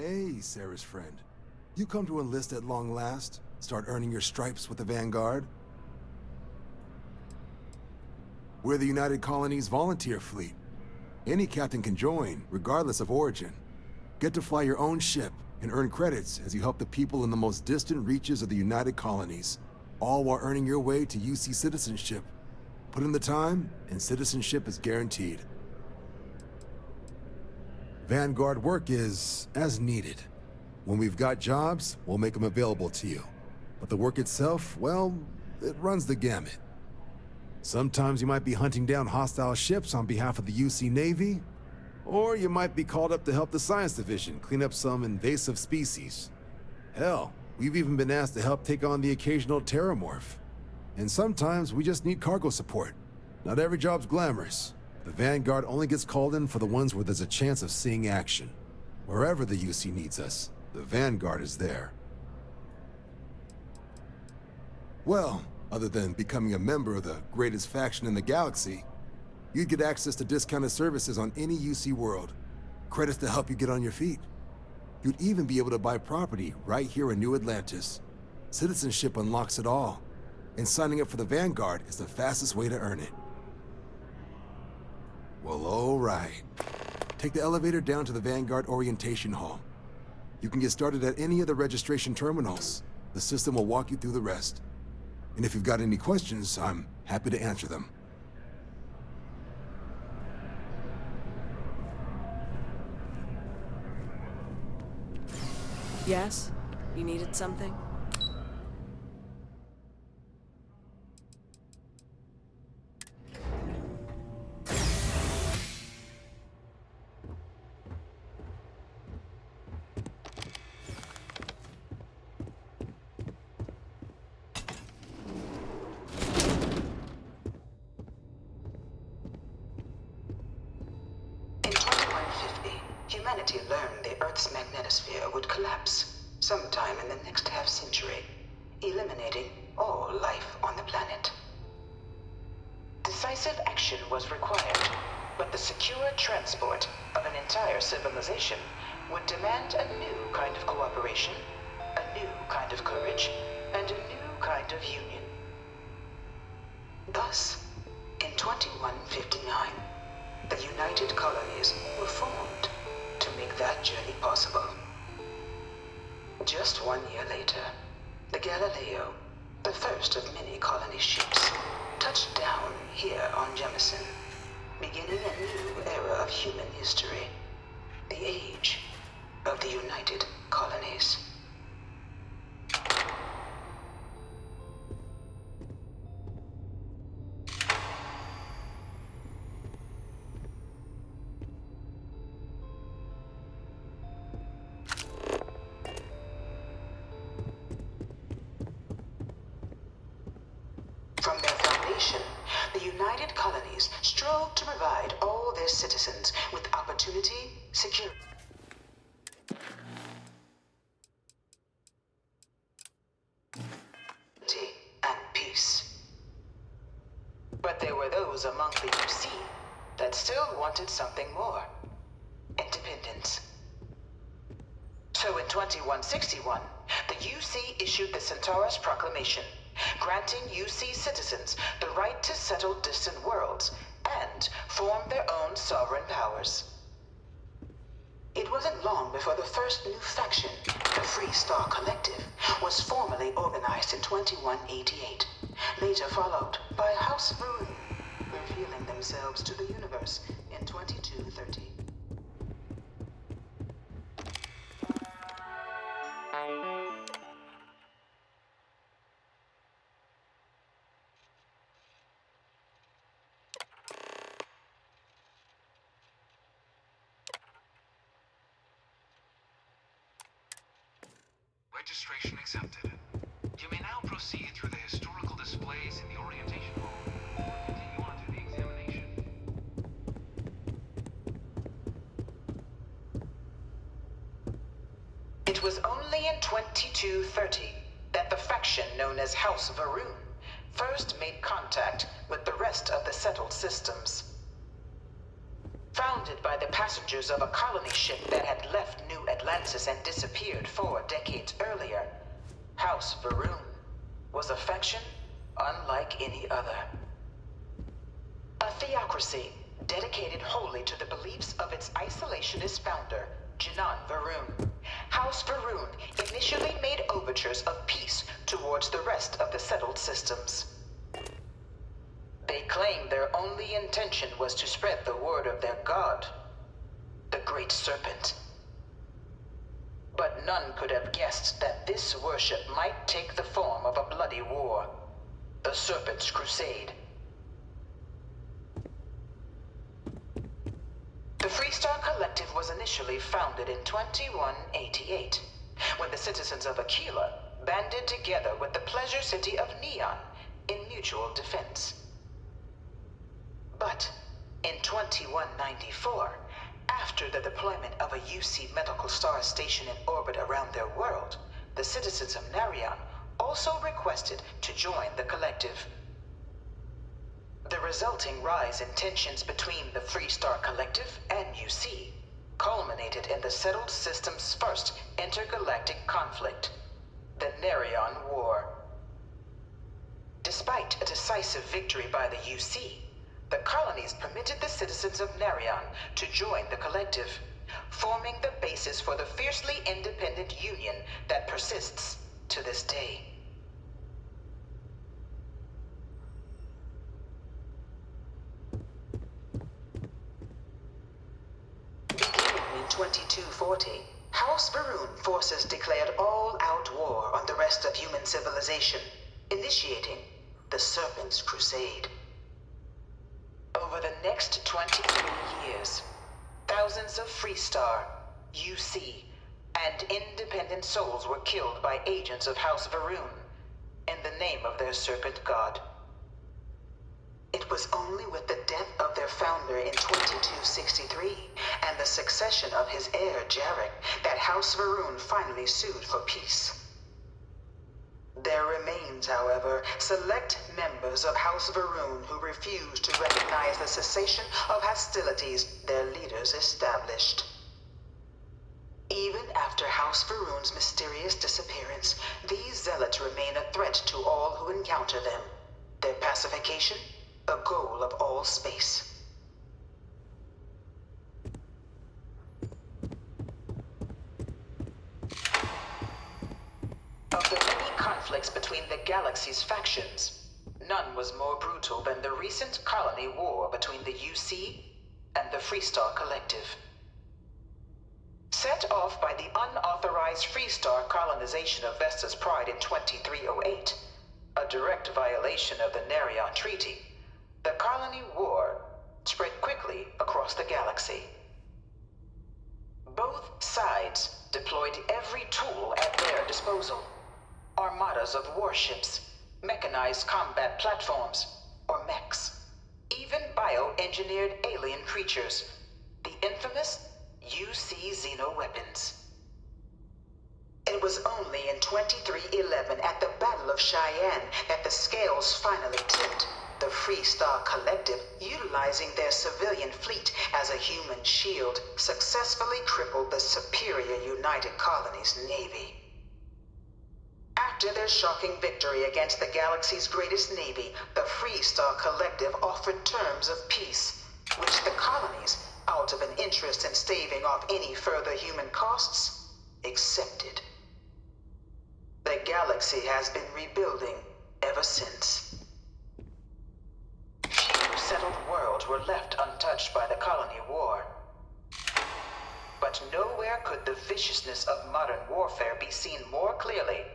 Hey, Sarah's friend. You come to enlist at long last? Start earning your stripes with the Vanguard? We're the United Colonies Volunteer Fleet. Any captain can join, regardless of origin. Get to fly your own ship and earn credits as you help the people in the most distant reaches of the United Colonies, all while earning your way to UC citizenship. Put in the time, and citizenship is guaranteed. Vanguard work is as needed. When we've got jobs, we'll make them available to you. But the work itself, well, it runs the gamut. Sometimes you might be hunting down hostile ships on behalf of the UC Navy, or you might be called up to help the Science Division clean up some invasive species. Hell, we've even been asked to help take on the occasional terramorph. And sometimes we just need cargo support. Not every job's glamorous. The Vanguard only gets called in for the ones where there's a chance of seeing action. Wherever the UC needs us, the Vanguard is there. Well, other than becoming a member of the greatest faction in the galaxy, you'd get access to discounted services on any UC world. Credits to help you get on your feet. You'd even be able to buy property right here in New Atlantis. Citizenship unlocks it all, and signing up for the Vanguard is the fastest way to earn it. Well, all right. Take the elevator down to the Vanguard Orientation Hall. You can get started at any of the registration terminals. The system will walk you through the rest. And if you've got any questions, I'm happy to answer them. Yes? You needed something? Humanity learned the Earth's magnetosphere would collapse sometime in the next half-century, eliminating all life on the planet. Decisive action was required, but the secure transport of an entire civilization would demand a new kind of cooperation, a new kind of courage, and a new kind of union. Thus, in 2159, the United Colonies were formed to make that journey possible. Just 1 year later, the Galileo, the first of many colony ships, touched down here on Jemison, beginning a new era of human history, the age of the United Colonies. From their foundation, the United Colonies strove to provide all their citizens with opportunity, security, and peace. But there were those among the UC that still wanted something more: independence. So in 2161, the UC issued the Centaurus Proclamation, granting UC citizens the right to settle distant worlds and form their own sovereign powers. It wasn't long before the first new faction, the Free Star Collective, was formally organized in 2188, later followed by House Varun, revealing themselves to the universe in 2230. Registration accepted. You may now proceed through the historical displays in the orientation hall, or continue on to the examination. It was only in 2230 that the faction known as House Varun first made contact with the rest of the settled systems. Founded by the passengers of a colony ship that had left New Atlantis and disappeared 4 decades earlier, House Varun was a faction unlike any other. A theocracy dedicated wholly to the beliefs of its isolationist founder, Janan Varun. House Varun initially made overtures of peace towards the rest of the settled systems. They claimed their only intention was to spread the word of their god, the Great Serpent. But none could have guessed that this worship might take the form of a bloody war, the Serpent's Crusade. The Freestar Collective was initially founded in 2188, when the citizens of Aquila banded together with the pleasure city of Neon in mutual defense. But in 2194, after the deployment of a UC medical star station in orbit around their world, the citizens of Narion also requested to join the collective. The resulting rise in tensions between the Freestar Collective and UC culminated in the settled system's first intergalactic conflict, the Narion War. Despite a decisive victory by the UC, the colonies permitted the citizens of Narion to join the collective, forming the basis for the fiercely independent union that persists to this day. Beginning in 2240, House Varun forces declared all-out war on the rest of human civilization, initiating the Serpent's Crusade. Over the next 23 years, thousands of Freestar, UC, and independent souls were killed by agents of House Varun in the name of their serpent god. It was only with the death of their founder in 2263 and the succession of his heir, Jarek, that House Varun finally sued for peace. There remains, however, select members of House Varun who refuse to recognize the cessation of hostilities their leaders established. Even after House Varun's mysterious disappearance, these zealots remain a threat to all who encounter them. Their pacification, a goal of all space. Of the many conflicts between the galaxy's factions, none was more brutal than the recent colony war between the UC and the Freestar Collective. Set off by the unauthorized Freestar colonization of Vesta's Pride in 2308, a direct violation of the Narion Treaty, the colony war spread quickly across the galaxy. Both sides deployed every tool at their disposal. Armadas of warships, mechanized combat platforms, or mechs, even bioengineered alien creatures, the infamous UC xeno-weapons. It was only in 2311 at the Battle of Cheyenne that the scales finally tipped, the Freestar Collective, utilizing their civilian fleet as a human shield, successfully crippled the superior United Colonies Navy. After their shocking victory against the galaxy's greatest navy, the Freestar Collective offered terms of peace, which the colonies, out of an interest in staving off any further human costs, accepted. The galaxy has been rebuilding ever since. Few settled worlds were left untouched by the colony war. But nowhere could the viciousness of modern warfare be seen more clearly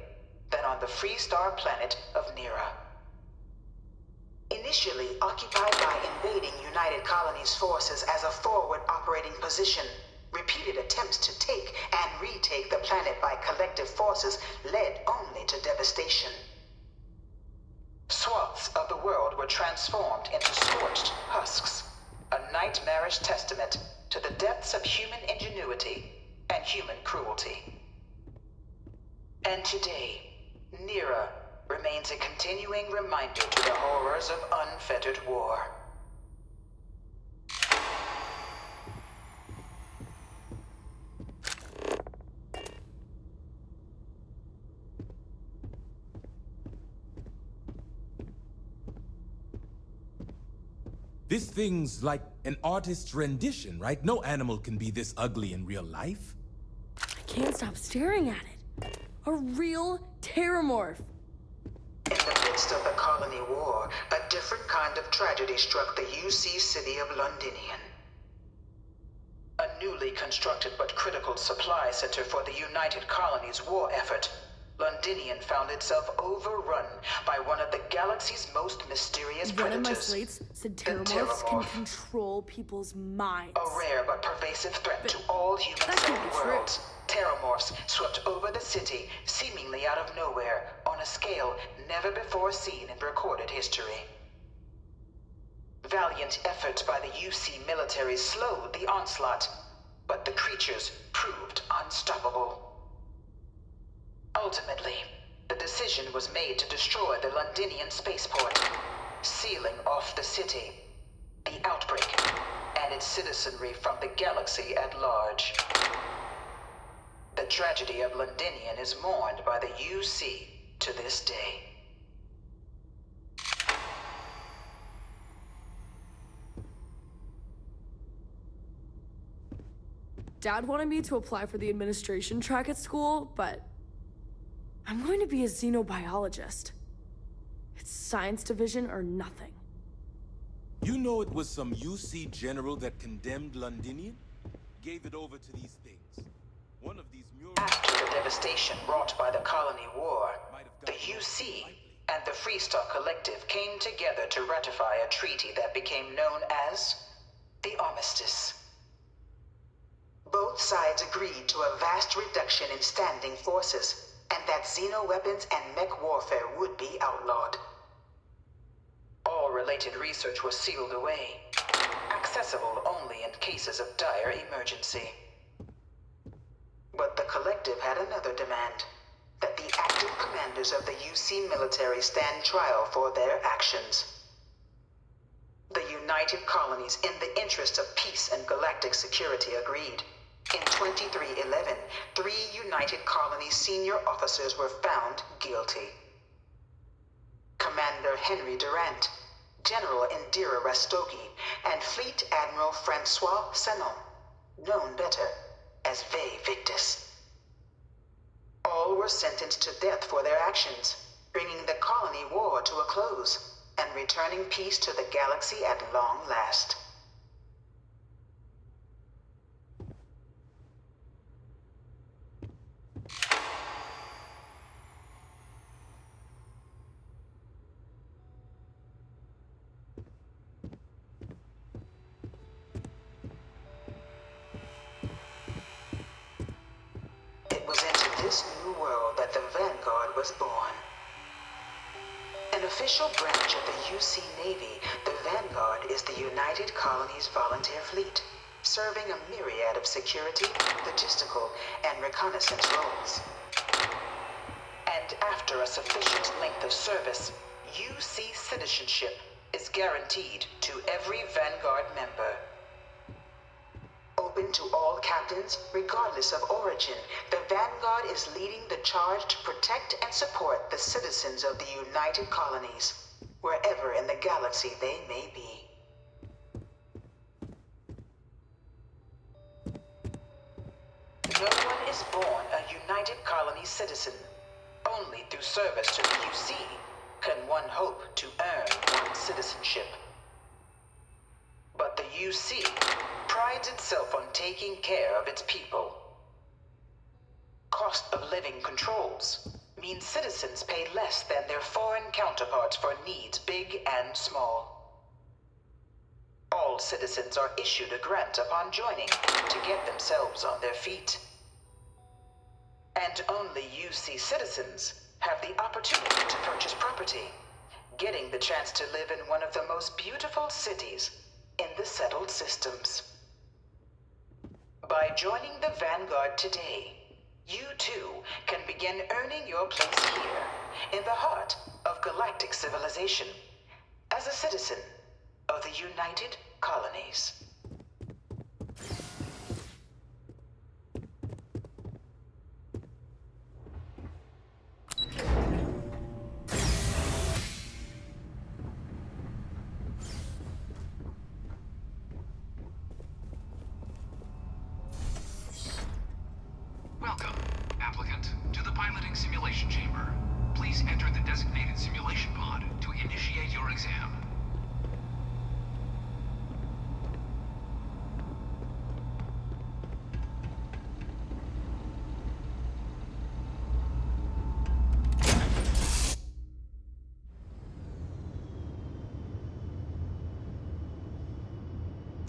than on the Freestar planet of Nira. Initially occupied by invading United Colonies forces as a forward operating position, repeated attempts to take and retake the planet by collective forces led only to devastation. Swaths of the world were transformed into scorched husks, a nightmarish testament to the depths of human ingenuity and human cruelty. And today, Nira remains a continuing reminder to the horrors of unfettered war. This thing's like an artist's rendition, right? No animal can be this ugly in real life. I can't stop staring at it. A real terramorph. In the midst of the colony war, a different kind of tragedy struck the UC city of Londinian. A newly constructed but critical supply center for the United Colonies' war effort, Londinian found itself overrun by one of the galaxy's most mysterious One of my predators. slates said the terramorphs can Terramorph. control people's minds. A rare but pervasive threat to all that human-celled can't be true. worlds. Terramorphs swept over the city, seemingly out of nowhere, on a scale never before seen in recorded history. Valiant efforts by the UC military slowed the onslaught, but the creatures proved unstoppable. Ultimately, the decision was made to destroy the Londinian spaceport, sealing off the city, the outbreak, and its citizenry from the galaxy at large. The tragedy of Londinian is mourned by the UC to this day. Dad wanted me to apply for the administration track at school, but I'm going to be a xenobiologist. It's science division or nothing. You know it was some UC general that condemned Londinian? Gave it over to these things. One of these murals... After the devastation wrought by the colony war, the UC and the Freestar Collective came together to ratify a treaty that became known as the Armistice. Both sides agreed to a vast reduction in standing forces, and that xeno-weapons and mech warfare would be outlawed. All related research was sealed away, accessible only in cases of dire emergency. But the Collective had another demand, that the active commanders of the UC military stand trial for their actions. The United Colonies, in the interest of peace and galactic security, agreed. In 2311, 3 United Colonies senior officers were found guilty. Commander Henry Durant, General Indira Rastogi, and Fleet Admiral Francois Sanon, known better as Ve Victus. All were sentenced to death for their actions, bringing the colony war to a close and returning peace to the galaxy at long last. It was into this new world that the Vanguard was born. An official branch of the UC Navy, the Vanguard is the United Colonies Volunteer Fleet, serving a myriad of security, logistical, and reconnaissance roles. And after a sufficient length of service, UC citizenship is guaranteed to every Vanguard member. Open to all captains, regardless of origin, the Vanguard is leading the charge to protect and support the citizens of the United Colonies, wherever in the galaxy they may be. No one is born a United Colonies citizen. Only through service to the UC can one hope to earn one's citizenship. But the UC prides itself on taking care of its people. Cost of living controls mean citizens pay less than their foreign counterparts for needs big and small. All citizens are issued a grant upon joining to get themselves on their feet. And only UC citizens have the opportunity to purchase property, getting the chance to live in one of the most beautiful cities in the settled systems. By joining the Vanguard today, you too can begin earning your place here, in the heart of galactic civilization, as a citizen of the United Colonies.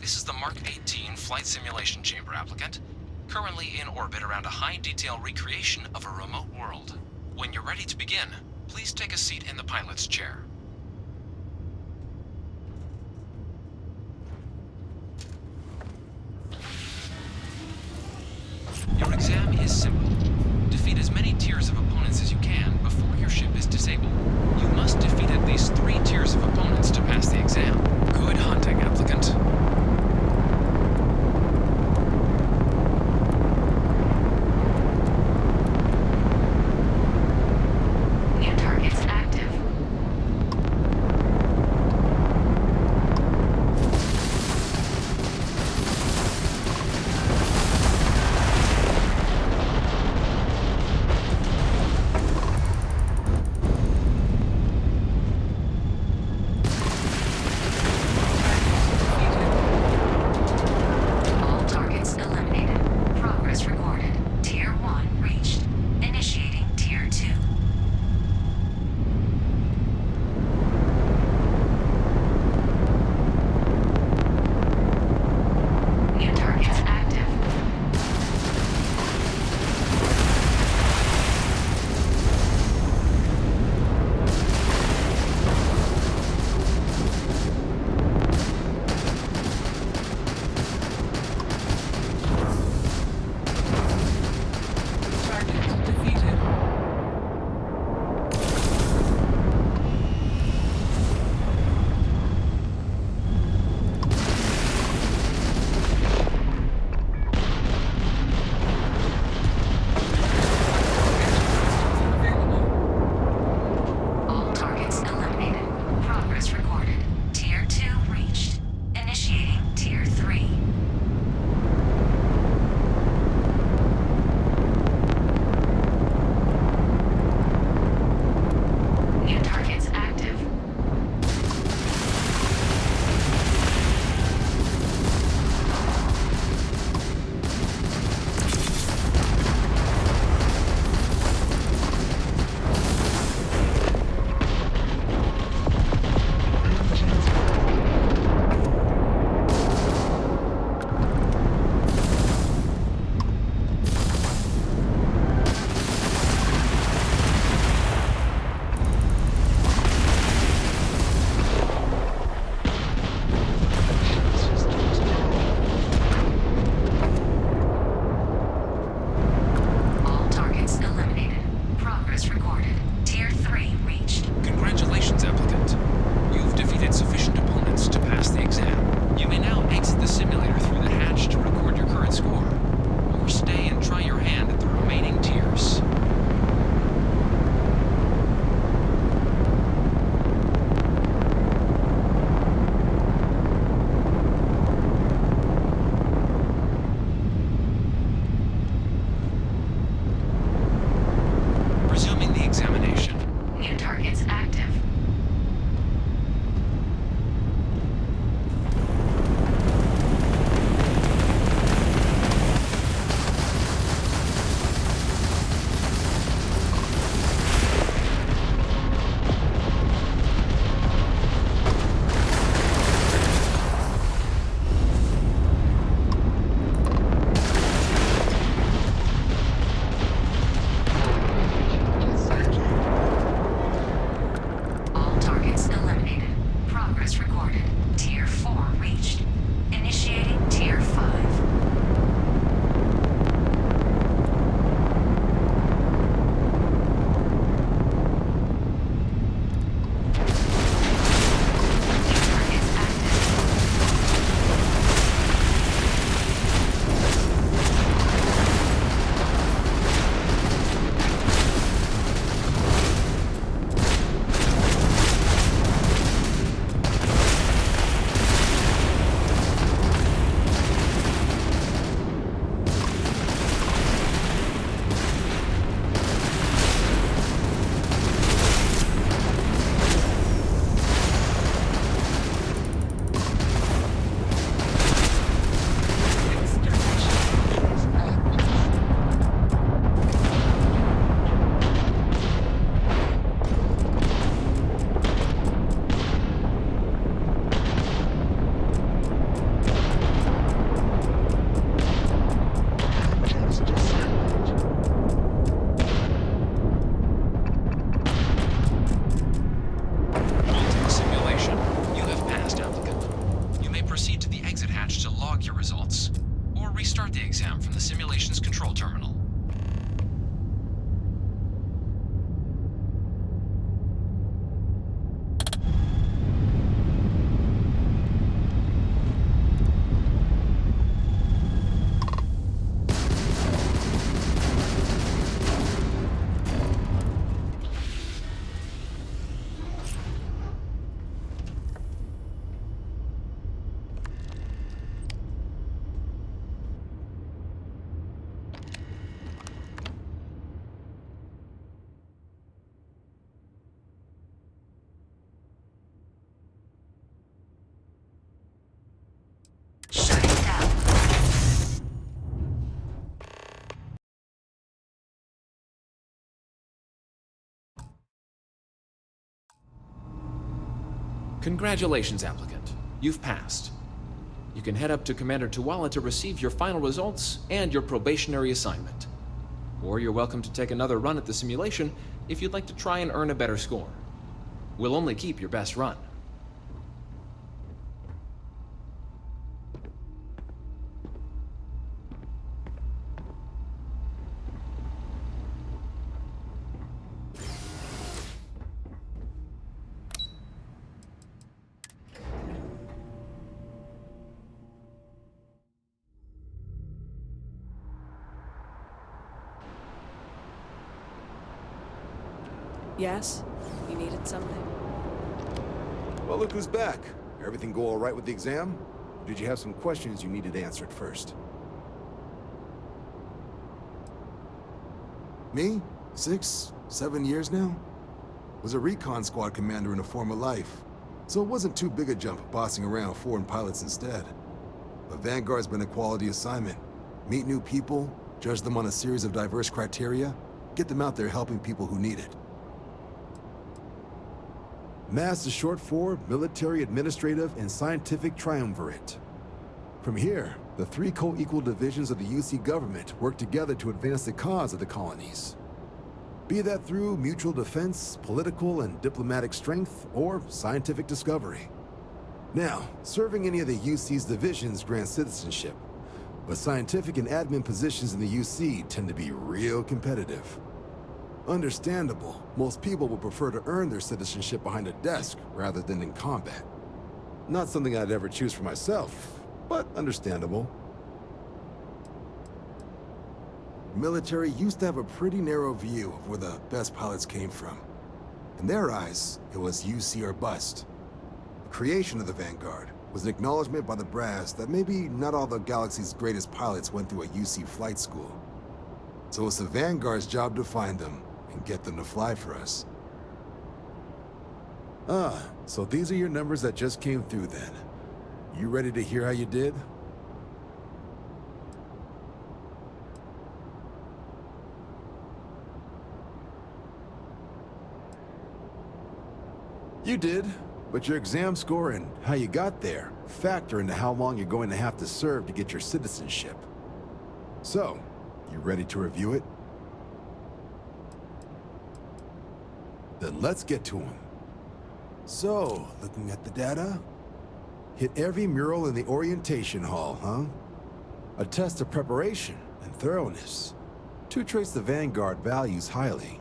This is the Mark 18 Flight Simulation Chamber applicant, currently in orbit around a high-detail recreation of a remote world. When you're ready to begin, please take a seat in the pilot's chair. Your exam is simple. Defeat as many tiers of opponents as you can before your ship is disabled. You must defeat at least 3 tiers of opponents to pass the exam. Good hunting, applicant. New targets active. Congratulations, applicant. You've passed. You can head up to Commander Tuwala to receive your final results and your probationary assignment. Or you're welcome to take another run at the simulation if you'd like to try and earn a better score. We'll only keep your best run. Yes? You needed something? Well, look who's back. Everything go all right with the exam? Or did you have some questions you needed answered first? Me? 6, 7 years now? Was a recon squad commander in a former life, so it wasn't too big a jump bossing around foreign pilots instead. But Vanguard's been a quality assignment. Meet new people, judge them on a series of diverse criteria, get them out there helping people who need it. MASS is short for Military, Administrative, and Scientific Triumvirate. From here, the 3 co-equal divisions of the UC government work together to advance the cause of the colonies. Be that through mutual defense, political and diplomatic strength, or scientific discovery. Now, serving any of the UC's divisions grants citizenship, but scientific and admin positions in the UC tend to be real competitive. Understandable. Most people would prefer to earn their citizenship behind a desk rather than in combat. Not something I'd ever choose for myself, but understandable. Military used to have a pretty narrow view of where the best pilots came from. In their eyes, it was UC or bust. The creation of the Vanguard was an acknowledgement by the brass that maybe not all the galaxy's greatest pilots went through a UC flight school. So it's the Vanguard's job to find them and get them to fly for us. So these are your numbers that just came through then. You ready to hear how you did? You did, but your exam score and how you got there factor into how long you're going to have to serve to get your citizenship. So, you ready to review it? Then let's get to them. So, looking at the data, hit every mural in the orientation hall, huh? A test of preparation and thoroughness. 2 traits the Vanguard values highly.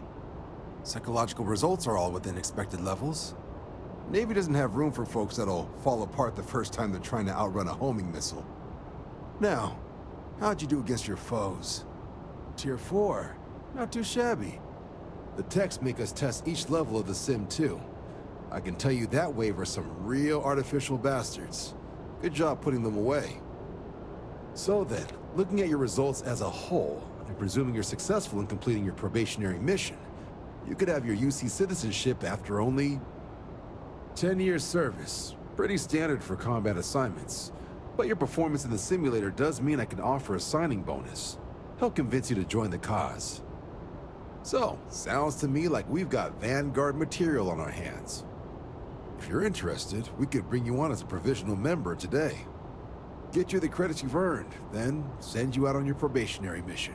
Psychological results are all within expected levels. Navy doesn't have room for folks that'll fall apart the first time they're trying to outrun a homing missile. Now, how'd you do against your foes? Tier 4, not too shabby. The techs make us test each level of the sim too. I can tell you that wave are some real artificial bastards. Good job putting them away. So then, looking at your results as a whole, and presuming you're successful in completing your probationary mission, you could have your UC citizenship after only 10 years service. Pretty standard for combat assignments. But your performance in the simulator does mean I can offer a signing bonus. Help convince you to join the cause. So, sounds to me like we've got Vanguard material on our hands. If you're interested, we could bring you on as a provisional member today. Get you the credits you've earned, then send you out on your probationary mission.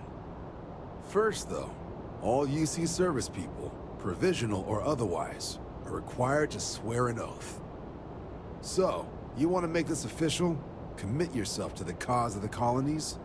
First though, all UC service people, provisional or otherwise, are required to swear an oath. So, you want to make this official? Commit yourself to the cause of the colonies?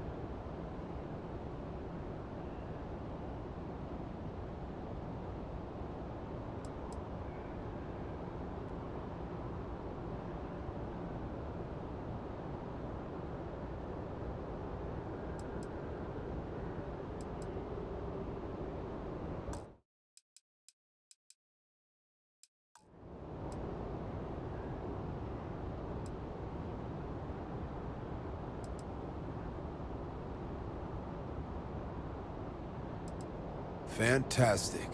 Fantastic.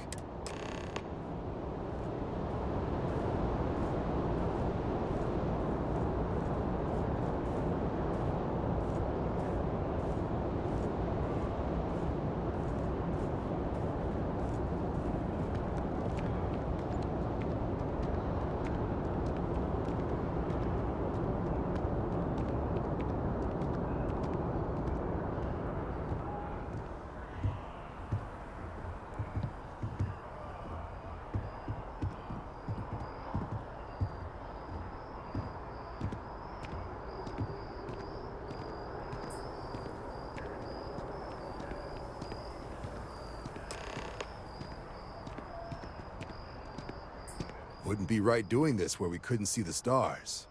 wouldn't be right doing this where we couldn't see the stars.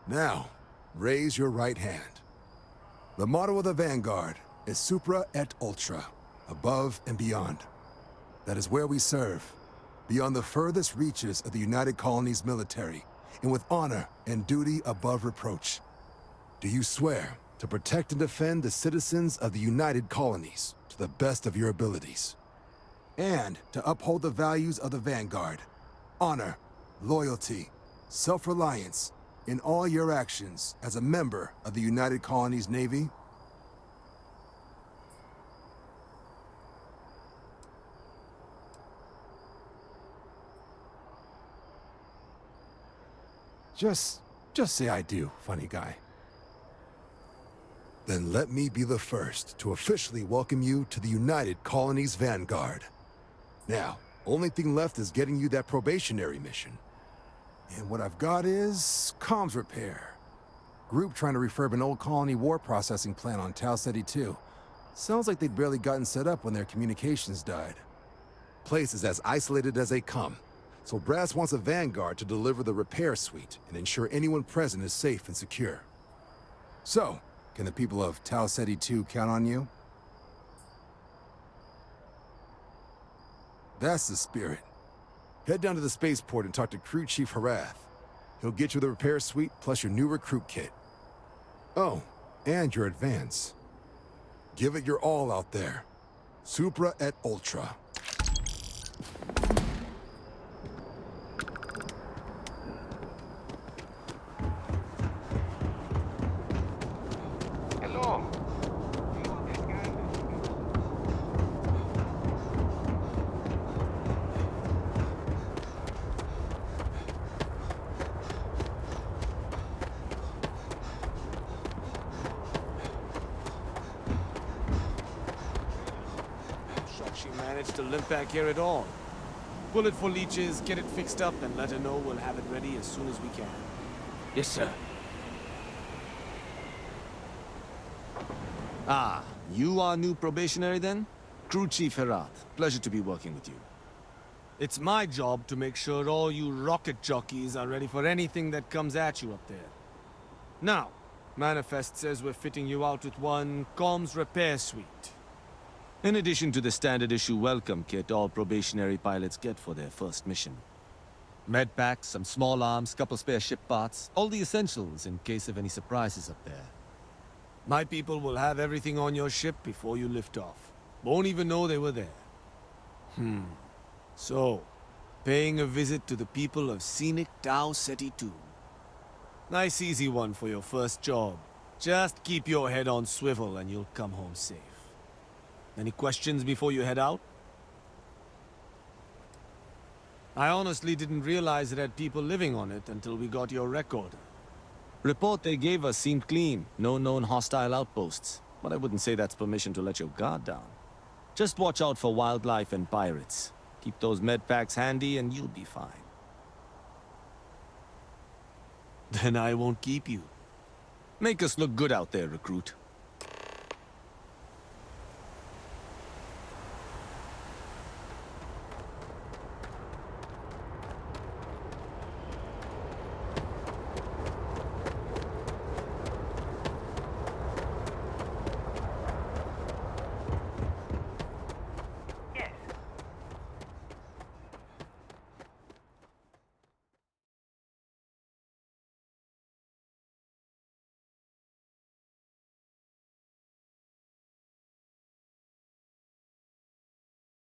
Now, raise your right hand. The motto of the Vanguard is Supra et Ultra, above and beyond. That is where we serve, beyond the furthest reaches of the United Colonies military, and with honor and duty above reproach. Do you swear to protect and defend the citizens of the United Colonies to the best of your abilities? And to uphold the values of the Vanguard, honor, loyalty, self-reliance, in all your actions as a member of the United Colonies Navy? Just say I do, funny guy. Then let me be the first to officially welcome you to the United Colonies Vanguard. Now, only thing left is getting you that probationary mission. And what I've got is comms repair. Group trying to refurb an old colony war processing plant on Tau Ceti 2. Sounds like they'd barely gotten set up when their communications died. Place is as isolated as they come. So Brass wants a Vanguard to deliver the repair suite and ensure anyone present is safe and secure. So, can the people of Tau Ceti 2 count on you? That's the spirit. Head down to the spaceport and talk to Crew Chief Harath. He'll get you the repair suite plus your new recruit kit. Oh, and your advance. Give it your all out there. Supra et Ultra. Hello. Shocked she managed to limp back here at all. Bullet for leeches, get it fixed up, and let her know we'll have it ready as soon as we can. Yes, sir. Ah, you are new probationary then? Crew Chief Herath, pleasure to be working with you. It's my job to make sure all you rocket jockeys are ready for anything that comes at you up there. Now, Manifest says we're fitting you out with one comms repair suite. In addition to the standard issue welcome kit all probationary pilots get for their first mission. Med packs, some small arms, couple spare ship parts, all the essentials in case of any surprises up there. My people will have everything on your ship before you lift off. Won't even know they were there. So, paying a visit to the people of scenic Tau Ceti 2. Nice easy one for your first job. Just keep your head on swivel and you'll come home safe. Any questions before you head out? I honestly didn't realize it had people living on it until we got your record. Report they gave us seemed clean. No known hostile outposts. But I wouldn't say that's permission to let your guard down. Just watch out for wildlife and pirates. Keep those med packs handy and you'll be fine. Then I won't keep you. Make us look good out there, recruit.